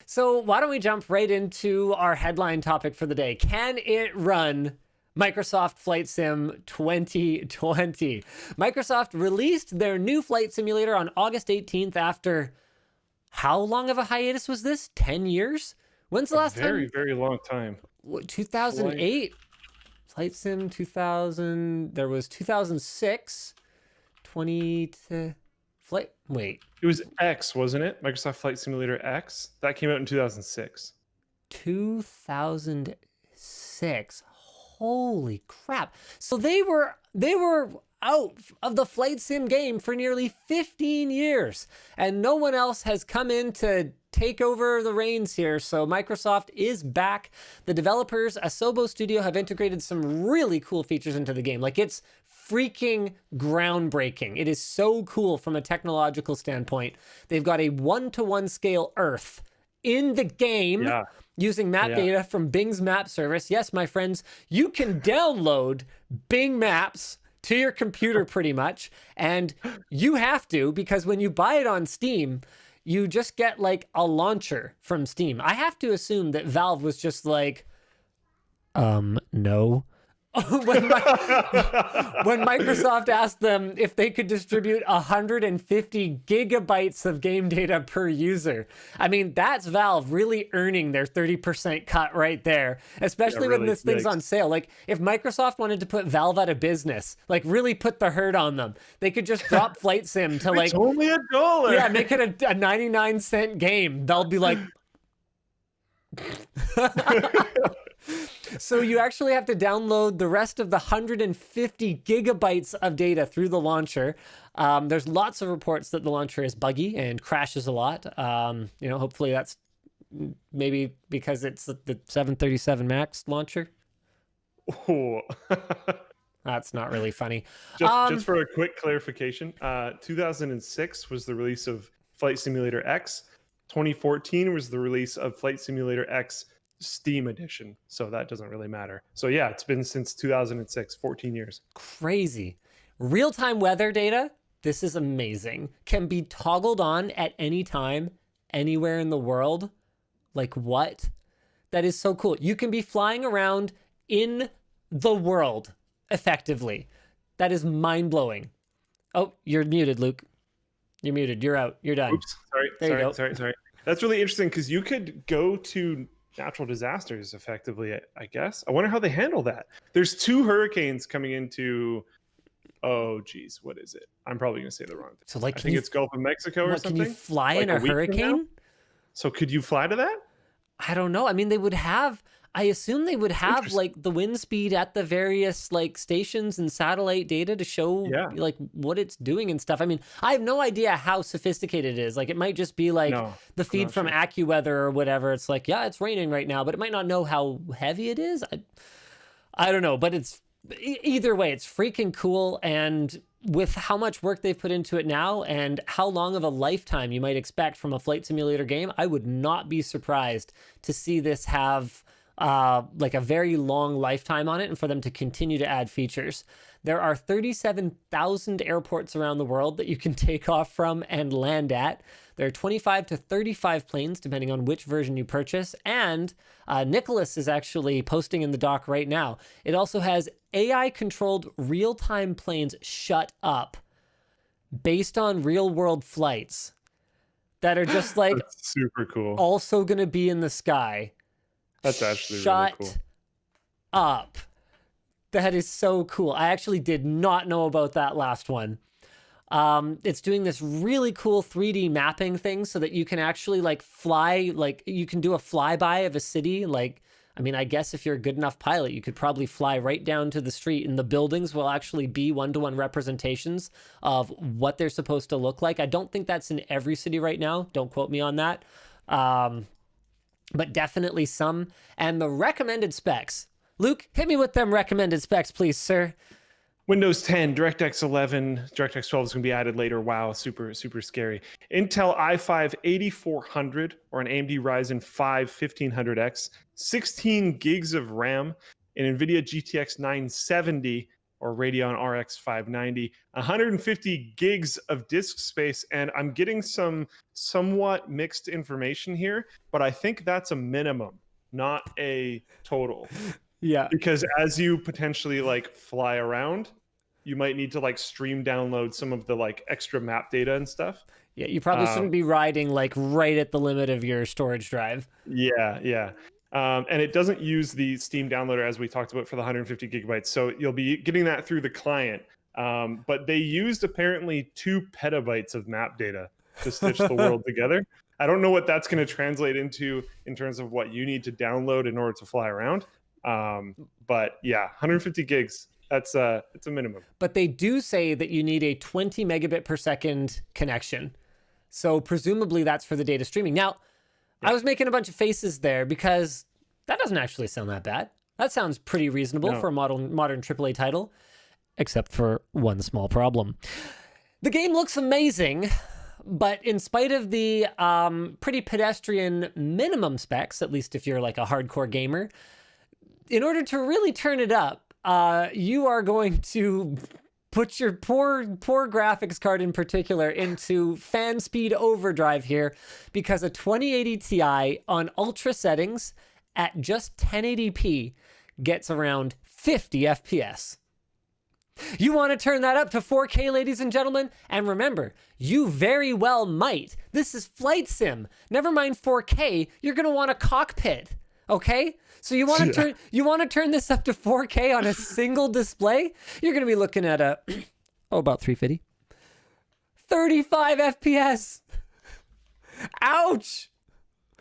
So why don't we jump right into our headline topic for the day? Can it run Microsoft Flight Sim 2020? Microsoft released their new flight simulator on August 18th after how long of a hiatus was this? 10 years? When's the A last very, time? very long time. What, Flight. 2008? Flight Sim 2000. There was 2006. 20 to flight. Wait. It was X, wasn't it? Microsoft Flight Simulator X. That came out in 2006. 2006. Holy crap. So they were out of the flight sim game for nearly 15 years and no one else has come in to take over the reins here. So Microsoft is back. The developers, Asobo Studio, have integrated some really cool features into the game. Like, it's freaking groundbreaking. It is so cool from a technological standpoint. They've got a 1-to-1 scale Earth in the game. Yeah. Using map data from Bing's map service. Yes, my friends, you can download Bing Maps to your computer pretty much. And you have to, because when you buy it on Steam, you just get like a launcher from Steam. I have to assume that Valve was just like, no. when Microsoft asked them if they could distribute 150 gigabytes of game data per user. I mean, that's Valve really earning their 30% cut right there, especially when this thing's on sale. Like, if Microsoft wanted to put Valve out of business, like really put the hurt on them, they could just drop Flight Sim to like... It's only $1. Yeah, make it a 99-cent game. They'll be like... So you actually have to download the rest of the 150 gigabytes of data through the launcher. There's lots of reports that the launcher is buggy and crashes a lot. Hopefully that's maybe because it's the 737 MAX launcher. Oh. That's not really funny. Just for a quick clarification, 2006 was the release of Flight Simulator X. 2014 was the release of Flight Simulator X Steam edition, so that doesn't really matter. So yeah, it's been since 2006, 14 years. Crazy. Real-time weather data, this is amazing, can be toggled on at any time, anywhere in the world. Like, what? That is so cool. You can be flying around in the world, effectively. That is mind-blowing. Oh, you're muted, Luke. You're muted. You're out. You're done. Oops. Sorry. That's really interesting because you could go to natural disasters effectively, I guess. I wonder how they handle that. There's 2 hurricanes coming into... Oh, geez. What is it? I'm probably going to say the wrong thing. So, like, I think it's Gulf of Mexico or something. Can you fly like in a hurricane? So could you fly to that? I don't know. I mean, they would have... I assume they would have like the wind speed at the various like stations and satellite data to show like what it's doing and stuff. I mean, I have no idea how sophisticated it is. Like, it might just be like the feed from AccuWeather or whatever. It's like, yeah, it's raining right now, but it might not know how heavy it is. I don't know, but it's either way, it's freaking cool. And with how much work they've put into it now and how long of a lifetime you might expect from a flight simulator game, I would not be surprised to see this have like a very long lifetime on it and for them to continue to add features. There are 37,000 airports around the world that you can take off from and land at. There are 25 to 35 planes, depending on which version you purchase. And Nicholas is actually posting in the doc right now. It also has AI-controlled real-time planes shut up based on real-world flights that are just like... That's super cool. Also going to be in the sky. That's actually really cool. Shut up. That is so cool. I actually did not know about that last one. It's doing this really cool 3D mapping thing so that you can actually like fly, like you can do a flyby of a city. Like, I mean, I guess if you're a good enough pilot, you could probably fly right down to the street and the buildings will actually be 1-to-1 representations of what they're supposed to look like. I don't think that's in every city right now. Don't quote me on that. But definitely some. And the recommended specs. Luke, hit me with them recommended specs, please, sir. Windows 10, DirectX 11, DirectX 12 is going to be added later. Wow, super, super scary. Intel i5 8400 or an AMD Ryzen 5 1500X, 16 gigs of RAM, an NVIDIA GTX 970, or Radeon RX 590, 150 gigs of disk space. And I'm getting some somewhat mixed information here, but I think that's a minimum, not a total. Yeah. Because as you potentially like fly around, you might need to like stream download some of the like extra map data and stuff. Yeah, you probably shouldn't be riding like right at the limit of your storage drive. Yeah. And it doesn't use the Steam downloader as we talked about for the 150 gigabytes. So you'll be getting that through the client. But they used apparently 2 petabytes of map data to stitch the world together. I don't know what that's going to translate into in terms of what you need to download in order to fly around. But yeah, 150 gigs. It's a minimum. But they do say that you need a 20 megabit per second connection. So presumably that's for the data streaming. Now, I was making a bunch of faces there because that doesn't actually sound that bad. That sounds pretty reasonable for a modern AAA title, except for one small problem. The game looks amazing, but in spite of the pretty pedestrian minimum specs, at least if you're like a hardcore gamer, in order to really turn it up, you are going to put your poor graphics card in particular into fan speed overdrive here, because a 2080 Ti on ultra settings at just 1080p gets around 50 FPS. You want to turn that up to 4K, ladies and gentlemen? And remember, you very well might. This is Flight Sim. Never mind 4K, you're going to want a cockpit, okay? So you want to turn this up to 4K on a single display? You're going to be looking at about 350. 35 FPS. Ouch.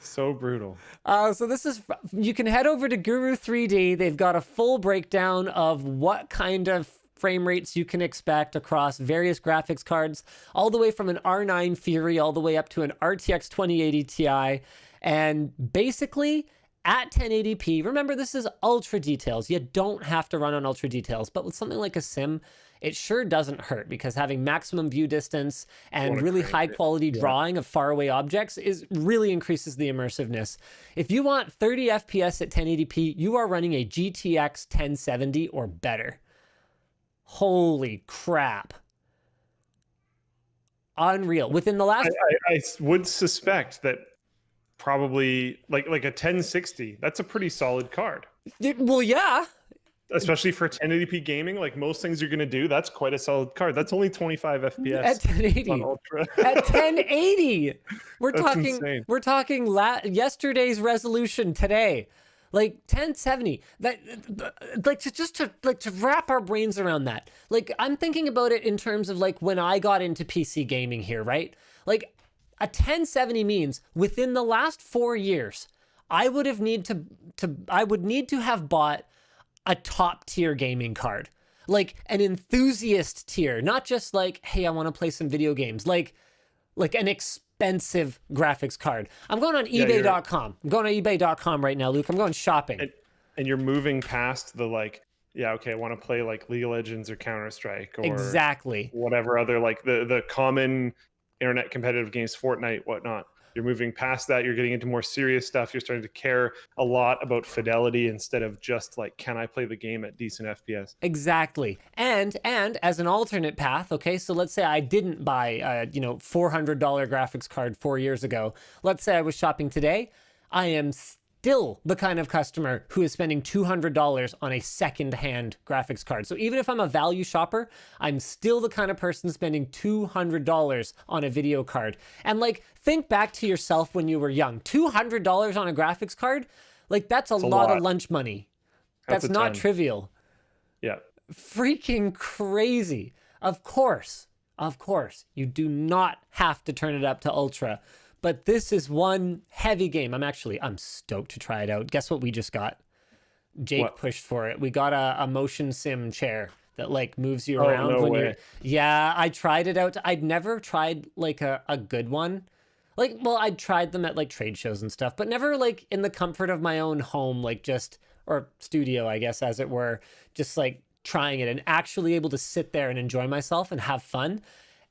So brutal. So this is, you can head over to Guru 3D. They've got a full breakdown of what kind of frame rates you can expect across various graphics cards, all the way from an R9 Fury all the way up to an RTX 2080 Ti. And basically, at 1080p, remember this is ultra details. You don't have to run on ultra details, but with something like a sim, it sure doesn't hurt, because having maximum view distance and really high quality drawing of faraway objects really increases the immersiveness. If you want 30 FPS at 1080p, you are running a GTX 1070 or better. Holy crap. Unreal. Within the last... I would suspect that probably like a 1060, that's a pretty solid card. Well, yeah. Especially for 1080p gaming, like most things you're going to do, that's quite a solid card. That's only 25 FPS at 1080 on Ultra. At 1080. We're That's talking yesterday's resolution today. Like 1070. That like to wrap our brains around that. Like, I'm thinking about it in terms of like when I got into PC gaming here, right? Like a 1070 means within the last 4 years, I would need to have bought a top tier gaming card, like an enthusiast tier, not just like, hey, I want to play some video games, like an expensive graphics card. I'm going on ebay.com. I'm going on ebay.com right now, Luke. I'm going shopping. And you're moving past the like, yeah, okay, I want to play like League of Legends or Counter-Strike or exactly whatever other like the common internet competitive games, Fortnite, whatnot. You're moving past that. You're getting into more serious stuff. You're starting to care a lot about fidelity instead of just like, can I play the game at decent FPS? Exactly. And as an alternate path, okay, so let's say I didn't buy a $400 graphics card 4 years ago. Let's say I was shopping today. I am still the kind of customer who is spending $200 on a second-hand graphics card. So even if I'm a value shopper, I'm still the kind of person spending $200 on a video card. And like, think back to yourself when you were young. $200 on a graphics card, like that's a lot of lunch money. That's not trivial. Yeah. Freaking crazy. Of course, you do not have to turn it up to ultra. But this is one heavy game. I'm stoked to try it out. Guess what we just got? Jake pushed for it. We got a motion sim chair that like moves you around. No way. Yeah, I tried it out. I'd never tried like a good one. Like, well, I'd tried them at like trade shows and stuff, but never like in the comfort of my own home, like or studio, I guess, as it were, just like trying it and actually able to sit there and enjoy myself and have fun.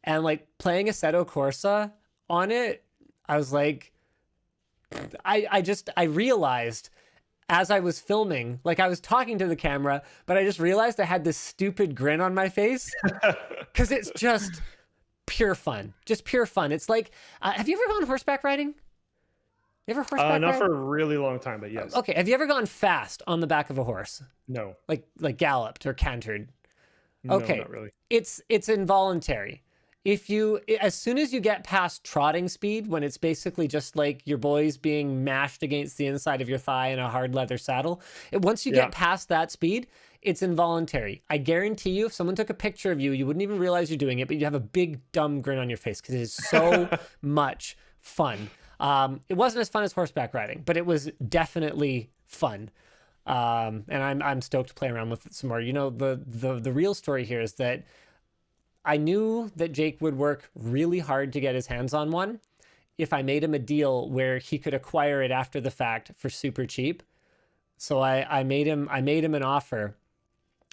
And like playing Assetto Corsa on it, I was like, I realized as I was filming. Like I was talking to the camera, but I just realized I had this stupid grin on my face because it's just pure fun. Just pure fun. It's like, have you ever gone horseback riding? You ever horseback not ride? for a really long time, but yes. Okay. Have you ever gone fast on the back of a horse? No. Like galloped or cantered? No, Okay. not really. It's involuntary. As soon as you get past trotting speed, when it's basically just like your boys being mashed against the inside of your thigh in a hard leather saddle, once you get past that speed, it's involuntary. I guarantee you, if someone took a picture of you, you wouldn't even realize you're doing it, but you'd have a big dumb grin on your face because it is so much fun. It wasn't as fun as horseback riding, but it was definitely fun. And I'm stoked to play around with it some more. You know, the real story here is that I knew that Jake would work really hard to get his hands on one if I made him a deal where he could acquire it after the fact for super cheap. So I made him an offer.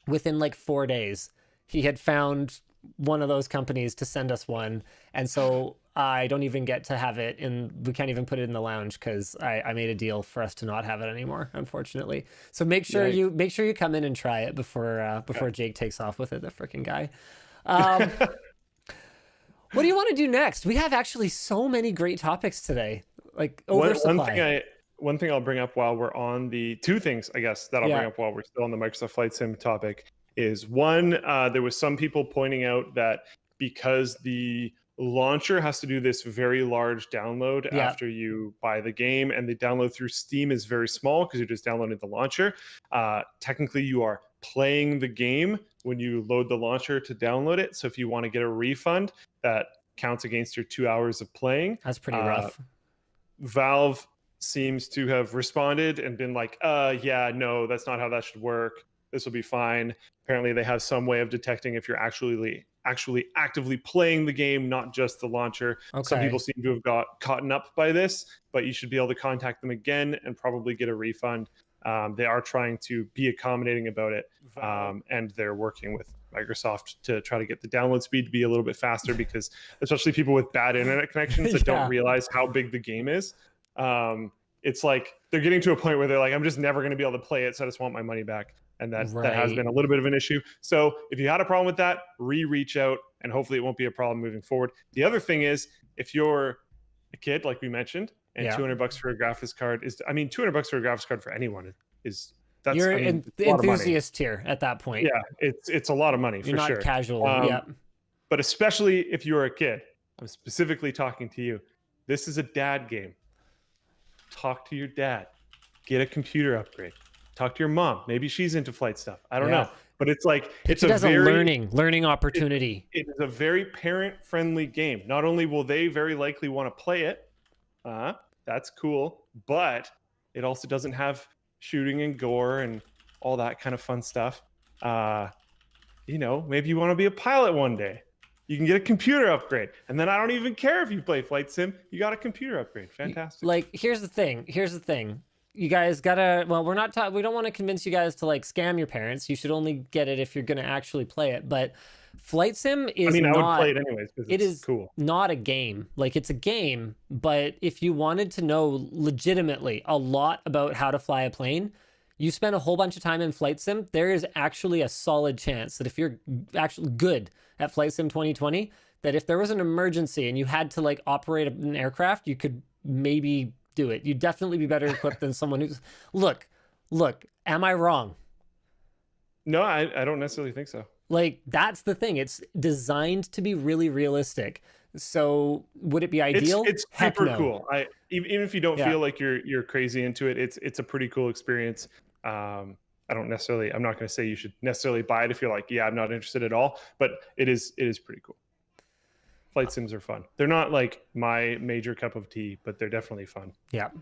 Within like 4 days, he had found one of those companies to send us one. And so I don't even get to have it we can't even put it in the lounge because I made a deal for us to not have it anymore, unfortunately. So make sure you come in and try it before Jake takes off with it, the freaking guy. What do you want to do next? We have actually so many great topics today. Like oversupply. One thing I'll bring up while we're on the two things, I guess, that I'll bring up while we're still on the Microsoft Flight Sim topic is one, there was some people pointing out that because the launcher has to do this very large download after you buy the game, and the download through Steam is very small because you're just downloading the launcher. Technically, you are playing the game when you load the launcher to download it. So if you want to get a refund, that counts against your 2 hours of playing. That's pretty rough. Valve seems to have responded and been like, yeah, no, that's not how that should work. This will be fine. Apparently they have some way of detecting if you're actually actively playing the game, not just the launcher. Okay. Some people seem to have got caught up by this, but you should be able to contact them again and probably get a refund. They are trying to be accommodating about it, and they're working with Microsoft to try to get the download speed to be a little bit faster, because especially people with bad internet connections that don't realize how big the game is. It's like they're getting to a point where they're like, I'm just never going to be able to play it, so I just want my money back. And that has been a little bit of an issue. So if you had a problem with that, reach out, and hopefully it won't be a problem moving forward. The other thing is, if you're a kid, like we mentioned, and $200 for a graphics card is, I mean, $200 for a graphics card for anyone is, that's, you're in the enthusiast tier at that point. Yeah, it's a lot of money. You're for sure. You're not casual. But especially if you're a kid, I'm specifically talking to you. This is a dad game. Talk to your dad. Get a computer upgrade. Talk to your mom. Maybe she's into flight stuff. I don't know. But it's like, it's a very learning opportunity. It is a very parent-friendly game. Not only will they very likely want to play it, that's cool, but it also doesn't have shooting and gore and all that kind of fun stuff. You know, maybe you want to be a pilot one day. You can get a computer upgrade, and then I don't even care if you play Flight Sim. You got a computer upgrade. Fantastic. Like, here's the thing. You guys gotta, well, we don't want to convince you guys to like scam your parents. You should only get it if you're going to actually play it. But Flight Sim is I would play it anyways because it's cool. Not a game. Like, it's a game, but if you wanted to know legitimately a lot about how to fly a plane, you spend a whole bunch of time in Flight Sim, there is actually a solid chance that if you're actually good at Flight Sim 2020, that if there was an emergency and you had to like operate an aircraft, you could maybe do it. You'd definitely be better equipped than someone who's look, am I wrong? No, I don't necessarily think so. Like, that's the thing. It's designed to be really realistic. So would it be ideal? It's super cool. Even if you don't feel like you're crazy into it, it's a pretty cool experience. I'm not going to say you should necessarily buy it if you're like, yeah, I'm not interested at all, but it is pretty cool. Flight sims are fun. They're not like my major cup of tea, but they're definitely fun. Yeah.